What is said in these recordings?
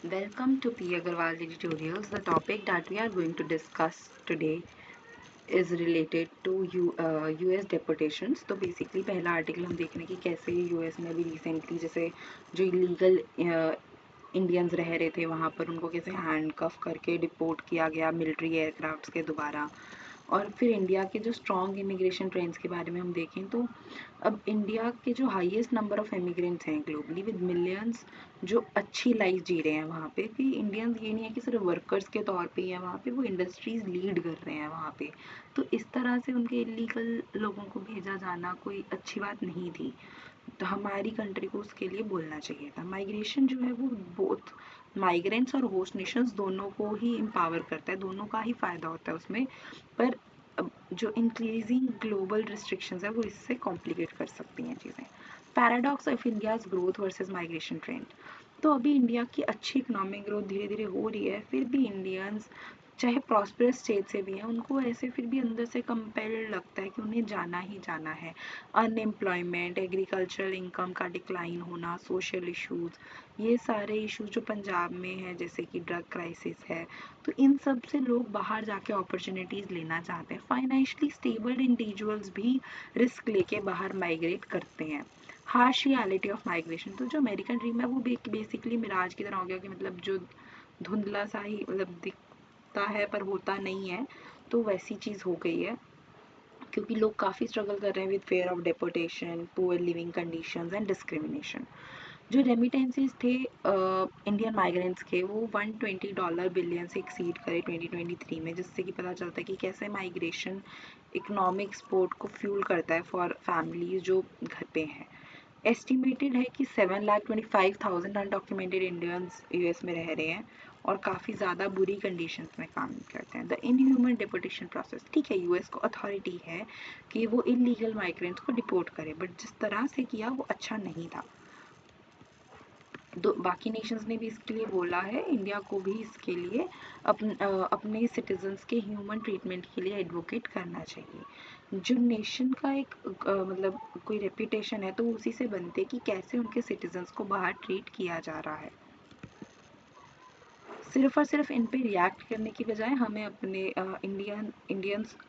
Welcome to P. Agarwal Editorials. The topic that we are going to discuss today is related to US deportations. तो basically पहला article हम देख रहे हैं कि कैसे यूएस में अभी रिसेंटली जैसे जो इलीगल इंडियंस रह रहे थे वहाँ पर उनको कैसे हैंडकफ करके डिपोर्ट किया गया मिलिट्री एयरक्राफ्ट्स के द्वारा। और फिर इंडिया के जो स्ट्रॉन्ग इमिग्रेशन ट्रेंड्स के बारे में हम देखें तो अब इंडिया के जो हाईएस्ट नंबर ऑफ इमिग्रेंट्स हैं ग्लोबली विद मिलियंस जो अच्छी लाइफ जी रहे हैं वहाँ पे कि इंडियंस ये नहीं है कि सिर्फ वर्कर्स के तौर पे ही है वहाँ पे, वो इंडस्ट्रीज लीड कर रहे हैं वहाँ पे। तो इस तरह से उनके इलीगल लोगों को भेजा जाना कोई अच्छी बात नहीं थी। तो हमारी कंट्री को उसके लिए बोलना चाहिए था। माइग्रेशन जो है वो बोथ माइग्रेंट्स और होस्ट नेशंस दोनों को ही एम्पावर करता है, दोनों का ही फ़ायदा होता है उसमें। पर जो इंक्रीजिंग ग्लोबल रिस्ट्रिक्शंस है वो इससे कॉम्प्लिकेट कर सकती हैं चीज़ें। Paradox of India's growth versus migration trend. तो अभी इंडिया की अच्छी इकोनॉमिक ग्रोथ धीरे धीरे हो रही है, फिर भी इंडियंस चाहे प्रॉस्परस स्टेट से भी हैं उनको ऐसे फिर भी अंदर से कंपेल्ड लगता है कि उन्हें जाना ही जाना है। अनएम्प्लॉयमेंट, एग्रीकल्चरल इनकम का डिक्लाइन होना, सोशल इश्यूज, ये सारे इश्यूज जो पंजाब में है जैसे कि ड्रग क्राइसिस है, तो इन सब से लोग बाहर जाके अपॉर्चुनिटीज़ लेना चाहते हैं। फाइनेंशियली स्टेबल इंडिविजुअल्स भी रिस्क लेके बाहर माइग्रेट करते हैं। हार्श रियलिटी ऑफ माइग्रेशन, तो जो अमेरिकन ड्रीम है वो बेसिकली मिराज की तरह हो गया कि मतलब जो धुंधला सा ही मतलब दिखता है पर होता नहीं है, तो वैसी चीज़ हो गई है क्योंकि लोग काफ़ी स्ट्रगल कर रहे हैं with fair of deportation, poor leaving conditions and discrimination. जो रेमिटेंसेस थे इंडियन माइग्रेंट्स के वो $120 बिलियन से एक्सीड करे 2023 में, जिससे कि पता चलता है कि कैसे माइग्रेशन इकोनॉमिक सपोर्ट को फ्यूल करता है फॉर फैमिलीज जो घर पे हैं। एस्टिमेटेड है कि 7,25,000 अनडॉक्यूमेंटेड इंडियंस यूएस में रह रहे हैं और काफ़ी ज़्यादा बुरी कंडीशंस में काम करते हैं। द इनह्यूमन डिपोर्टेशन प्रोसेस, ठीक है यूएस को अथॉरिटी है कि वो इलीगल माइग्रेंट्स को डिपोर्ट करे, बट जिस तरह से किया वो अच्छा नहीं था। बाकी नेशंस ने भी इसके लिए बोला है, इंडिया को भी इसके लिए अपने सिटीजन्स के ह्यूमन ट्रीटमेंट के लिए एडवोकेट करना चाहिए। जो नेशन का एक मतलब कोई रेपुटेशन है तो उसी से बनते कि कैसे उनके सिटीजन्स को बाहर ट्रीट किया जा रहा है। सिर्फ और सिर्फ इन पे रिएक्ट करने की बजाय हमें अपने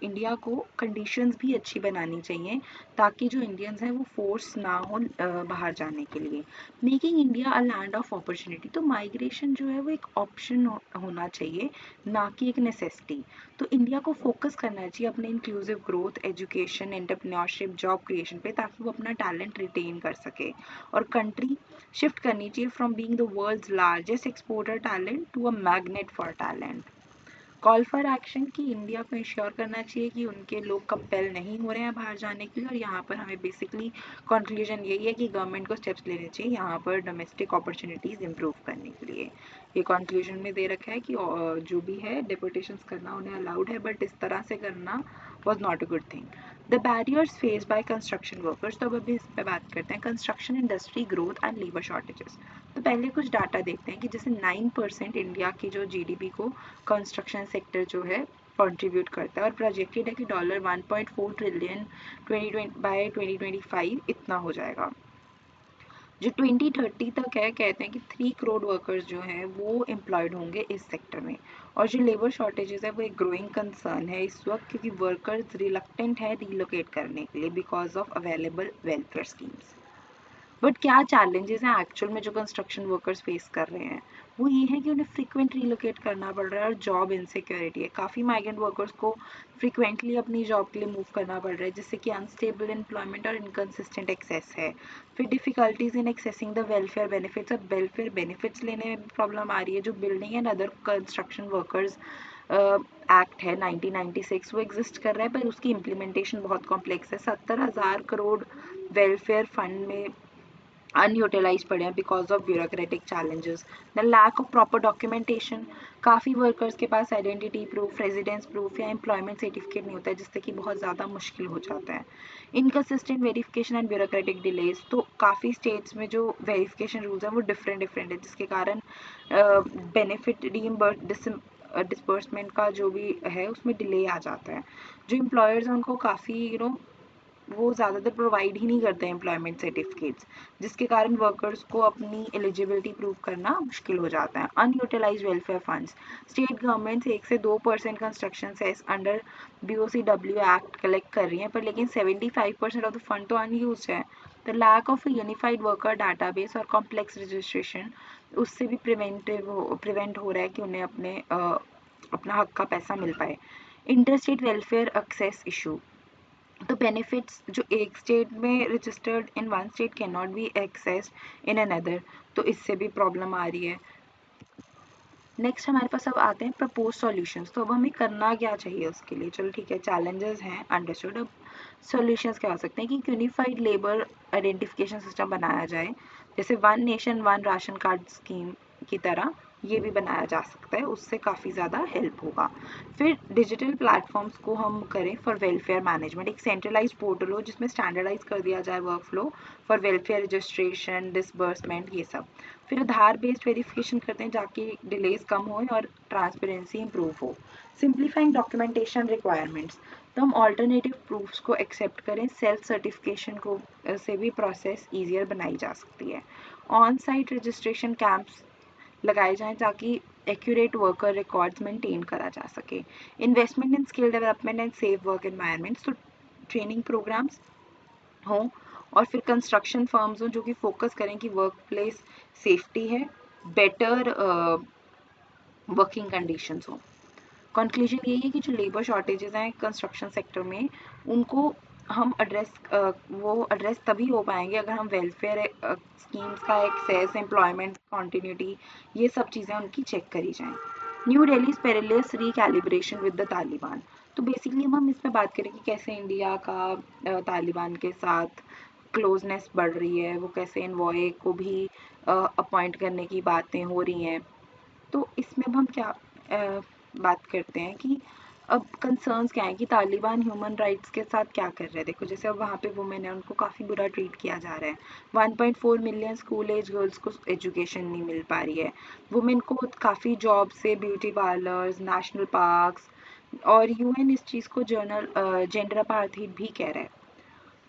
इंडिया को कंडीशंस भी अच्छी बनानी चाहिए ताकि जो इंडियंस हैं वो फोर्स ना हो बाहर जाने के लिए। Making India a land of opportunity, तो माइग्रेशन जो है वो एक ऑप्शन होना चाहिए ना कि एक नेसेसिटी। तो इंडिया को फोकस करना चाहिए अपने inclusive growth, education, entrepreneurship, job creation पे ताकि वो अपना टैलेंट रिटेन कर सके। और कंट्री शिफ्ट करनी चाहिए from being the world's largest exporter talent to a magnet for talent. Call for action की इंडिया को इंश्योर करना चाहिए कि उनके लोग कंपेल नहीं हो रहे हैं बाहर जाने के लिए, और यहाँ पर हमें बेसिकली कंक्लूजन यही है कि गवर्नमेंट को स्टेप्स लेने चाहिए यहाँ पर डोमेस्टिक अपॉर्चुनिटीज़ इम्प्रूव करने के लिए। ये कंक्लूजन में दे रखा है कि जो भी है डिपोर्टेशंस करना उन्हें अलाउड है, बट इस तरह से करना was not a good thing. The barriers face by construction workers, तो अब अभी इस पर बात करते हैं construction industry growth and labour shortages. तो पहले कुछ डाटा देखते हैं कि जैसे 9% इंडिया की जो जीडीपी को कंस्ट्रक्शन सेक्टर जो है कंट्रीब्यूट करता है, और प्रोजेक्टेड है कि $1.4 ट्रिलियन 2020 बाय 2025 इतना हो जाएगा। जो 2030 तक है कहते हैं कि 3 करोड़ वर्कर्स जो हैं वो एम्प्लॉयड होंगे इस सेक्टर में। और जो लेबर शॉर्टेजेस है वो एक ग्रोइंग कंसर्न है इस वक्त क्योंकि वर्कर्स रिलक्टेंट है रिलोकेट करने के लिए because of available welfare schemes. But क्या चैलेंजेस हैं एक्चुअल में जो कंस्ट्रक्शन वर्कर्स फेस कर रहे हैं, वो ये है कि उन्हें फ्रीक्वेंट रिलोकेट करना पड़ रहा है और जॉब इनसिक्योरिटी है। काफ़ी माइग्रेंट वर्कर्स को फ्रीक्वेंटली अपनी जॉब के लिए मूव करना पड़ रहा है जिससे कि अनस्टेबल एम्प्लॉयमेंट और इनकन्सिस्टेंट एक्सेस है। फिर difficulties in accessing the welfare benefits, अब वेलफेयर बेनिफिट्स लेने में प्रॉब्लम आ रही है। जो building and other construction workers act है 1996 वो एग्जिस्ट कर रहा है पर उसकी इम्प्लीमेंटेशन बहुत कॉम्प्लेक्स है। 70,000 करोड़ वेलफेयर फंड में अनयूटिलाइज पड़े हैं because of bureaucratic challenges. The lack of proper documentation, काफ़ी वर्कर्स के पास आइडेंटिटी प्रूफ, रेजिडेंस प्रूफ या एम्प्लॉयमेंट सर्टिफिकेट नहीं होता है जिससे कि बहुत ज़्यादा मुश्किल हो जाता है। Inconsistent verification and bureaucratic delays, तो काफ़ी स्टेट्स में जो वेरिफिकेशन रूल्स हैं वो डिफरेंट है जिसके कारण बेनिफिट डिसबर्समेंट का जो भी है उसमें डिले आ जाता है। जो एम्प्लॉयर्स हैं उनको काफ़ी वो ज़्यादातर प्रोवाइड ही नहीं करते एम्प्लॉयमेंट सर्टिफिकेट्स, जिसके कारण वर्कर्स को अपनी एलिजिबिलिटी प्रूव करना मुश्किल हो जाता है। Unutilised welfare funds, state governments 1 से 2% construction cess under BOCW act collect कर रही हैं, पर लेकिन 75% ऑफ द फंड तो अनयूज है। The lack of a unified worker database और कॉम्प्लेक्स रजिस्ट्रेशन, उससे भी प्रिवेंट हो रहा है कि उन्हें अपना हक का पैसा मिल पाए। Inter state welfare access issue, तो बेनिफिट्स जो एक स्टेट में registered in one state can not be accessed in another, तो इससे भी प्रॉब्लम आ रही है। नेक्स्ट हमारे पास अब आते हैं प्रपोज सॉल्यूशंस। तो अब हमें करना क्या चाहिए उसके लिए, चलो ठीक है, चैलेंजेस हैं अंडरस्टूड। अब सॉल्यूशंस क्या हो सकते हैं कि यूनिफाइड लेबर आइडेंटिफिकेशन सिस्टम बनाया जाए, जैसे one nation one ration card scheme की तरह ये भी बनाया जा सकता है, उससे काफ़ी ज़्यादा हेल्प होगा। फिर डिजिटल प्लेटफॉर्म्स को हम करें फॉर वेलफेयर मैनेजमेंट, एक सेंट्रलाइज पोर्टल हो जिसमें स्टैंडर्डाइज कर दिया जाए work flow for welfare registration, disbursement, ये सब। फिर आधार बेस्ड वेरिफिकेशन करते हैं ताकि डिलेज कम हो और ट्रांसपेरेंसी इंप्रूव हो। सिंप्लीफाइंग डॉक्यूमेंटेशन रिक्वायरमेंट्स, तो हम ऑल्टरनेटिव प्रूफ्स को एक्सेप्ट करें, सेल्फ सर्टिफिकेशन को से भी प्रोसेस ईजियर बनाई जा सकती है। ऑन साइट रजिस्ट्रेशन कैंप्स लगाए जाएं ताकि एक्यूरेट वर्कर रिकॉर्ड्स मेंटेन करा जा सके। Investment in skill development and safe work environments, तो ट्रेनिंग प्रोग्राम्स हों और फिर कंस्ट्रक्शन फर्म्स हों जो कि फोकस करें कि वर्क प्लेस सेफ्टी है, बेटर वर्किंग कंडीशंस हों। कंक्लूजन यही है कि जो लेबर शॉर्टेजेस हैं कंस्ट्रक्शन सेक्टर में, उनको हम एड्रेस तभी हो पाएंगे अगर हम वेलफेयर स्कीम्स का एक्सेस, एम्प्लॉयमेंट कंटिन्यूटी, ये सब चीज़ें उनकी चेक करी जाएं। New Delhi perilous recalibration with the Taliban, तो बेसिकली हम इस पे बात करें कि कैसे इंडिया का तालिबान के साथ क्लोजनेस बढ़ रही है, वो कैसे एनवॉय को भी अपॉइंट करने की बातें हो रही हैं। तो इसमें अब हम क्या बात करते हैं कि अब कंसर्न्स क्या हैं कि तालिबान ह्यूमन राइट्स के साथ क्या कर रहे हैं। देखो जैसे अब वहाँ पे वुमेन है, उनको काफ़ी बुरा ट्रीट किया जा रहा है। 1.4 मिलियन स्कूल एज गर्ल्स को एजुकेशन नहीं मिल पा रही है। वुमेन को काफ़ी जॉब से ब्यूटी पार्लर्स, नेशनल पार्क्स, और UN इस चीज़ को जेंडर अपार्थाइड भी कह रहा है।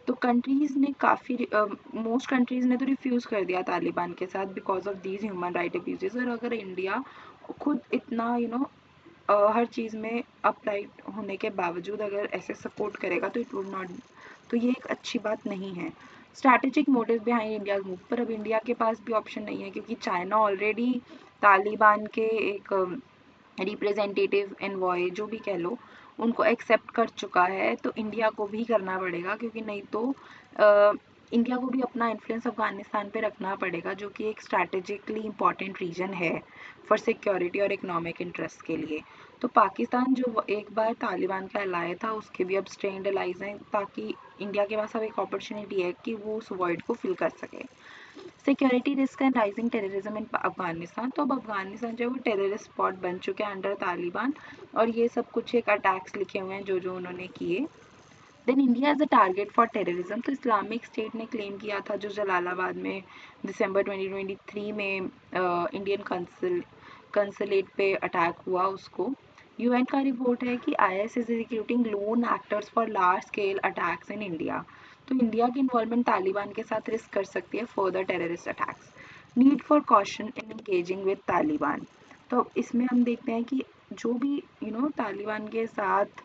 तो कंट्रीज़ ने मोस्ट कंट्रीज़ ने तो रिफ्यूज़ कर दिया तालिबान के साथ because of these human right abuses. और अगर इंडिया खुद इतना हर चीज़ में अपराइट होने के बावजूद अगर ऐसे सपोर्ट करेगा तो इट वुड नॉट, तो ये एक अच्छी बात नहीं है। Strategic motive behind India move, पर अब इंडिया के पास भी ऑप्शन नहीं है क्योंकि चाइना ऑलरेडी तालिबान के एक रिप्रेजेंटेटिव एनवॉय जो भी कह लो उनको एक्सेप्ट कर चुका है, तो इंडिया को भी करना पड़ेगा क्योंकि नहीं तो इंडिया को भी अपना इन्फ्लुएंस अफगानिस्तान पे रखना पड़ेगा जो कि एक स्ट्रैटेजिकली इम्पॉर्टेंट रीजन है फॉर सिक्योरिटी और इकोनॉमिक इंटरेस्ट के लिए। तो पाकिस्तान जो एक बार तालिबान का अलाय था उसके भी अब स्ट्रेंड अलाइज हैं ताकि इंडिया के पास अब एक अपॉर्चुनिटी है कि वो उस वॉइड को फिल कर सके। Security risk and rising terrorism in Afghanistan, तो अब अफगानिस्तान जो है वो टेररिस्ट स्पॉट बन चुके हैं अंडर तालिबान, और ये सब कुछ एक अटैक्स लिखे हुए हैं जो जो उन्होंने किए। Then India as a target for terrorism, तो इस्लामिक स्टेट ने क्लेम किया था जो जलालाबाद में दिसंबर 2023 में इंडियन कंसुलेट पे अटैक हुआ उसको। UN का रिपोर्ट है कि IS is recruiting loan actors for large scale attacks in India, तो इंडिया की इन्वॉल्वमेंट तालिबान के साथ रिस्क कर सकती है further terrorist attacks. Need for caution in engaging with Taliban, तो इसमें हम देखते हैं कि जो भी तालिबान के साथ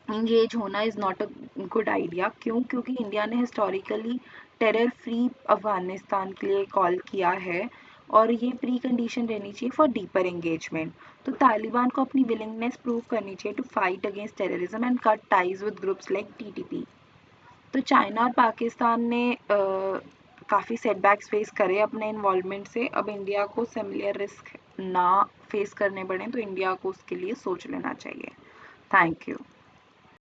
इंगेज होना is not a good idea. क्यों? क्योंकि इंडिया ने हिस्टोरिकली टेरर फ्री अफगानिस्तान के लिए कॉल किया है और ये प्री कंडीशन रहनी चाहिए फॉर डीपर एंगेजमेंट। तो तालिबान को अपनी विलिंगनेस प्रूव करनी चाहिए to fight against terrorism and cut ties with groups like TTP। तो चाइना और पाकिस्तान ने काफ़ी सेटबैक्स फेस करे अपने इन्वॉल्वमेंट से, अब इंडिया को सिमिलर रिस्क ना फेस करने पड़े तो इंडिया को उसके लिए सोच लेना चाहिए। Thank you.